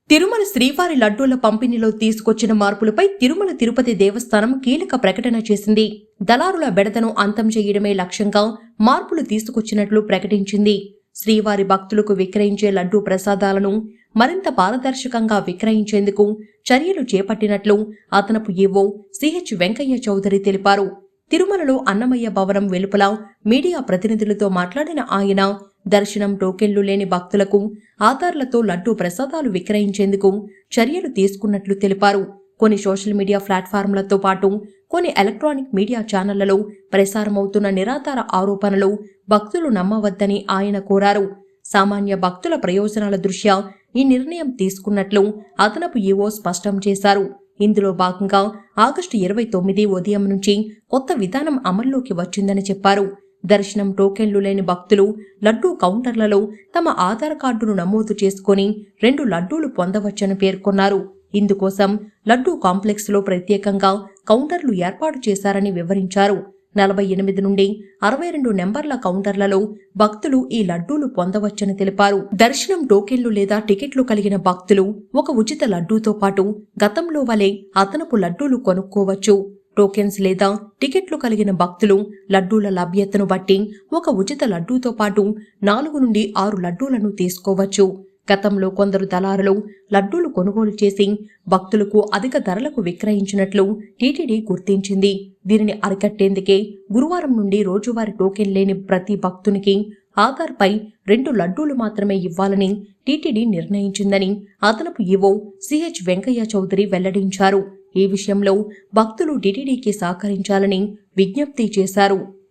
తిరుమల శ్రీవారి లడ్డూల పంపిణీలో తీసుకొచ్చిన మార్పులపై తిరుమల తిరుపతి దేవస్థానం కీలక ప్రకటన చేసింది. దళారుల బెడదను అంతం చేయడమే లక్ష్యంగా మార్పులు తీసుకొచ్చినట్లు ప్రకటించింది. శ్రీవారి భక్తులకు విక్రయించే లడ్డూ ప్రసాదాలను మరింత పారదర్శకంగా విక్రయించేందుకు చర్యలు చేపట్టినట్లు అదనపు ఈవో సిహెచ్ వెంకయ్య చౌదరి తెలిపారు. తిరుమలలో అన్నమయ్య భవనం వెలుపల మీడియా ప్రతినిధులతో మాట్లాడిన ఆయన దర్శనం టోకెన్లు లేని భక్తులకు ఆధార్లతో లడ్డూ ప్రసాదాలు విక్రయించేందుకు చర్యలు తీసుకున్నట్లు తెలిపారు. కొన్ని సోషల్ మీడియా ప్లాట్ఫామ్లతో పాటు కొన్ని ఎలక్ట్రానిక్ మీడియా ఛానళ్లలో ప్రసారమవుతున్న నిరాధార ఆరోపణలు భక్తులు నమ్మవద్దని ఆయన కోరారు. సామాన్య భక్తుల ప్రయోజనాల దృష్ట్యా ఈ నిర్ణయం తీసుకున్నట్లు అదనపు ఈవో స్పష్టం చేశారు. ఇందులో భాగంగా ఆగస్టు 29 ఉదయం నుంచి కొత్త విధానం అమల్లోకి వచ్చిందని చెప్పారు. దర్శనం టోకెన్లు లేని భక్తులు లడ్డూ కౌంటర్లలో తమ ఆధార్ కార్డును నమోదు చేసుకుని 2 లడ్డూలు పొందవచ్చని పేర్కొన్నారు. ఇందుకోసం లడ్డూ కాంప్లెక్స్లో ప్రత్యేకంగా కౌంటర్లు ఏర్పాటు చేశారని వివరించారు. 48 నుండి 62 నెంబర్ల కౌంటర్లలో భక్తులు ఈ లడ్డూలు పొందవచ్చని తెలిపారు. దర్శనం టోకెన్లు లేదా టికెట్లు కలిగిన భక్తులు ఒక ఉచిత లడ్డూతో పాటు గతంలో వలె అదనపు లడ్డూలు కొనుక్కోవచ్చు. టోకెన్స్ లేదా టికెట్లు కలిగిన భక్తులు లడ్డూల లభ్యతను బట్టి ఒక ఉచిత లడ్డూతో పాటు 4 నుండి 6 లడ్డూలను తీసుకోవచ్చు. గతంలో కొందరు దళారులు లడ్డూలు కొనుగోలు చేసి భక్తులకు అధిక ధరలకు విక్రయించినట్లు టీటీడీ గుర్తించింది. దీనిని అరికట్టేందుకే గురువారం నుండి రోజువారీ టోకెన్ లేని ప్రతి భక్తునికి ఆధార్పై 2 లడ్డూలు మాత్రమే ఇవ్వాలని టీటీడీ నిర్ణయించిందని అదనపు ఈవో సిహెచ్ వెంకయ్య చౌదరి వెల్లడించారు. ఈ విషయంలో భక్తులు టీటీడీకి సహకరించాలని విజ్ఞప్తి చేశారు.